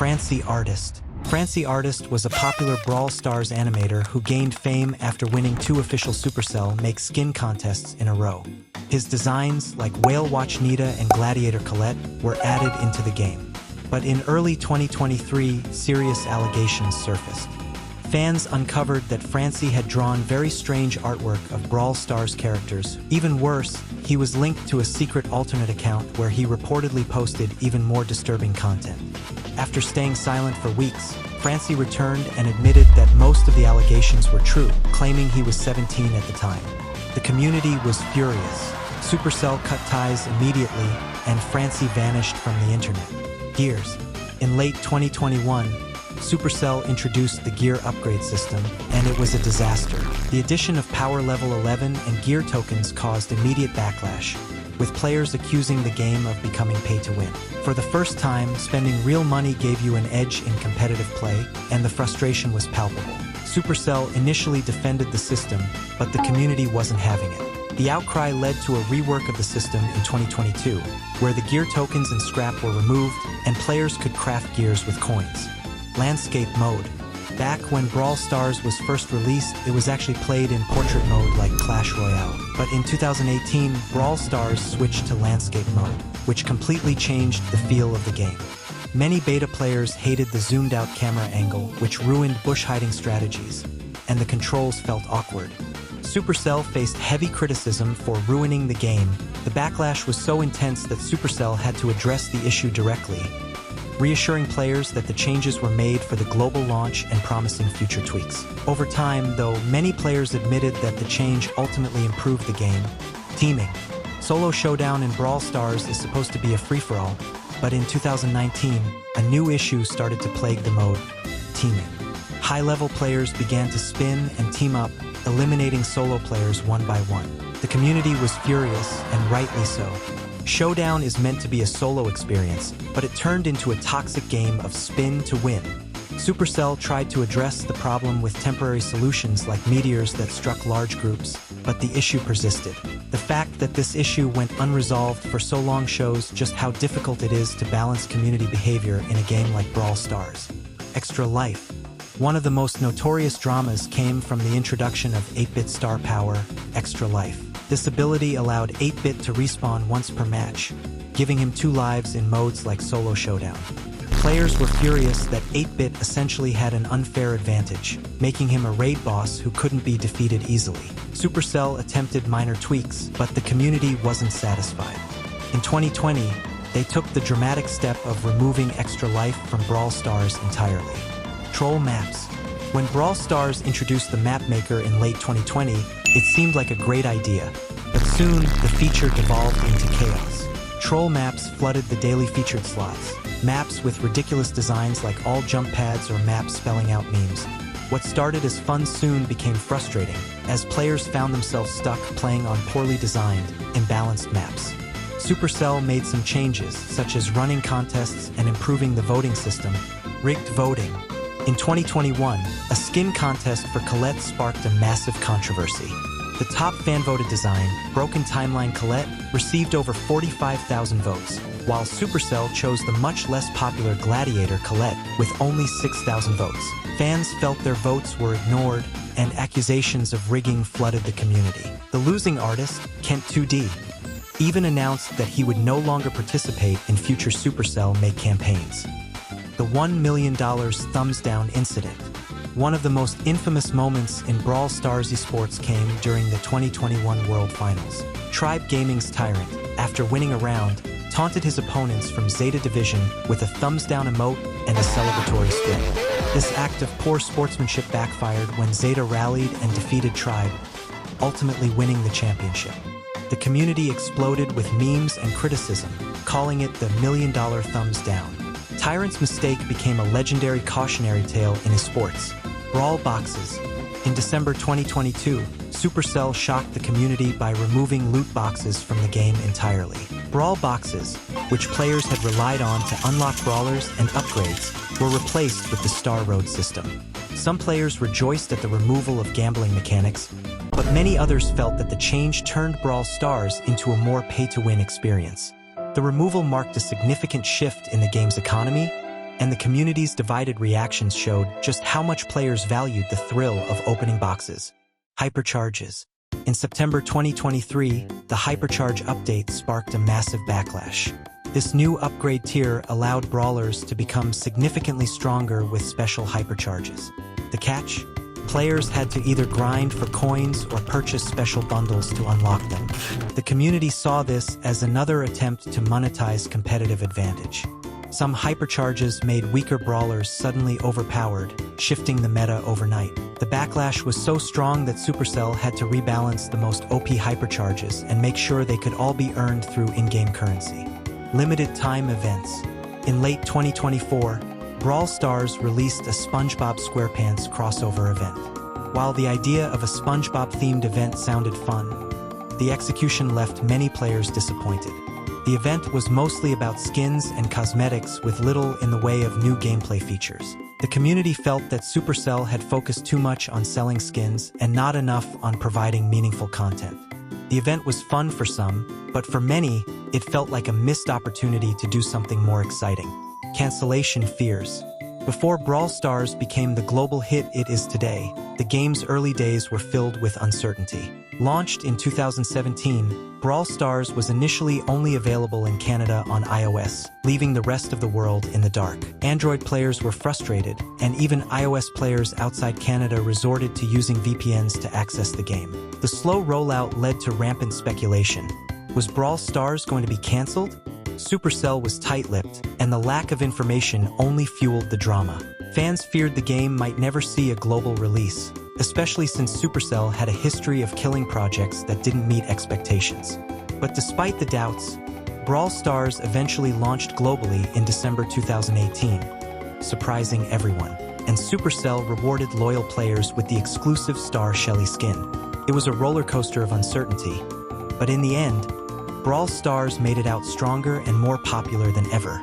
Francyartist. Francyartist was a popular Brawl Stars animator who gained fame after winning 2 official Supercell Make Skin contests in a row. His designs, like Whale Watch Nita and Gladiator Colette, were added into the game. But in early 2023, serious allegations surfaced. Fans uncovered that Francy had drawn very strange artwork of Brawl Stars characters. Even worse, he was linked to a secret alternate account where he reportedly posted even more disturbing content. After staying silent for weeks, Francy returned and admitted that most of the allegations were true, claiming he was 17 at the time. The community was furious. Supercell cut ties immediately, and Francy vanished from the internet. Gears. In late 2021, Supercell introduced the gear upgrade system, and it was a disaster. The addition of power level 11 and gear tokens caused immediate backlash, with players accusing the game of becoming pay-to-win. For the first time, spending real money gave you an edge in competitive play, and the frustration was palpable. Supercell initially defended the system, but the community wasn't having it. The outcry led to a rework of the system in 2022, where the gear tokens and scrap were removed, and players could craft gears with coins. Landscape mode. Back when Brawl Stars was first released, it was actually played in portrait mode like Clash Royale. But in 2018, Brawl Stars switched to landscape mode, which completely changed the feel of the game. Many beta players hated the zoomed-out camera angle, which ruined bush hiding strategies, and the controls felt awkward. Supercell faced heavy criticism for ruining the game. The backlash was so intense that Supercell had to address the issue directly, reassuring players that the changes were made for the global launch and promising future tweaks. Over time, though, many players admitted that the change ultimately improved the game. Teaming. Solo Showdown in Brawl Stars is supposed to be a free-for-all, but in 2019, a new issue started to plague the mode: teaming. High-level players began to spin and team up, eliminating solo players one by one. The community was furious, and rightly so. Showdown is meant to be a solo experience, but it turned into a toxic game of spin to win. Supercell tried to address the problem with temporary solutions like meteors that struck large groups, but the issue persisted. The fact that this issue went unresolved for so long shows just how difficult it is to balance community behavior in a game like Brawl Stars. Extra life. One of the most notorious dramas came from the introduction of 8-bit star power, Extra Life. This ability allowed 8-bit to respawn once per match, giving him 2 lives in modes like Solo Showdown. Players were furious that 8-bit essentially had an unfair advantage, making him a raid boss who couldn't be defeated easily. Supercell attempted minor tweaks, but the community wasn't satisfied. In 2020, they took the dramatic step of removing Extra Life from Brawl Stars entirely. Troll maps. When Brawl Stars introduced the map maker in late 2020, it seemed like a great idea, but soon the feature devolved into chaos. Troll maps flooded the daily featured slots, maps with ridiculous designs like all jump pads or maps spelling out memes. What started as fun soon became frustrating, as players found themselves stuck playing on poorly designed, imbalanced maps. Supercell made some changes, such as running contests and improving the voting system. Rigged voting. In 2021, a skin contest for Colette sparked a massive controversy. The top fan-voted design, Broken Timeline Colette, received over 45,000 votes, while Supercell chose the much less popular Gladiator Colette with only 6,000 votes. Fans felt their votes were ignored, and accusations of rigging flooded the community. The losing artist, Kent2D, even announced that he would no longer participate in future Supercell Make campaigns. The $1 million thumbs down incident. One of the most infamous moments in Brawl Stars Esports came during the 2021 World Finals. Tribe Gaming's Tyrant, after winning a round, taunted his opponents from Zeta Division with a thumbs down emote and a celebratory spin. This act of poor sportsmanship backfired when Zeta rallied and defeated Tribe, ultimately winning the championship. The community exploded with memes and criticism, calling it the $1 million thumbs down. Tyrant's mistake became a legendary cautionary tale in Esports. Brawl boxes. In December 2022, Supercell shocked the community by removing loot boxes from the game entirely. Brawl boxes, which players had relied on to unlock brawlers and upgrades, were replaced with the Star Road system. Some players rejoiced at the removal of gambling mechanics, but many others felt that the change turned Brawl Stars into a more pay-to-win experience. The removal marked a significant shift in the game's economy, and the community's divided reactions showed just how much players valued the thrill of opening boxes. Hypercharges. In September 2023, the Hypercharge update sparked a massive backlash. This new upgrade tier allowed brawlers to become significantly stronger with special hypercharges. The catch? Players had to either grind for coins or purchase special bundles to unlock them. The community saw this as another attempt to monetize competitive advantage. Some hypercharges made weaker brawlers suddenly overpowered, shifting the meta overnight. The backlash was so strong that Supercell had to rebalance the most OP hypercharges and make sure they could all be earned through in-game currency. Limited time events. In late 2024, Brawl Stars released a SpongeBob SquarePants crossover event. While the idea of a SpongeBob-themed event sounded fun, the execution left many players disappointed. The event was mostly about skins and cosmetics with little in the way of new gameplay features. The community felt that Supercell had focused too much on selling skins and not enough on providing meaningful content. The event was fun for some, but for many, it felt like a missed opportunity to do something more exciting. Cancellation fears. Before Brawl Stars became the global hit it is today, the game's early days were filled with uncertainty. Launched in 2017, Brawl Stars was initially only available in Canada on iOS, leaving the rest of the world in the dark. Android players were frustrated, and even iOS players outside Canada resorted to using VPNs to access the game. The slow rollout led to rampant speculation. Was Brawl Stars going to be cancelled? Supercell was tight-lipped, and the lack of information only fueled the drama. Fans feared the game might never see a global release, especially since Supercell had a history of killing projects that didn't meet expectations. But despite the doubts, Brawl Stars eventually launched globally in December 2018, surprising everyone, and Supercell rewarded loyal players with the exclusive Star Shelly skin. It was a roller coaster of uncertainty, but in the end, Brawl Stars made it out stronger and more popular than ever.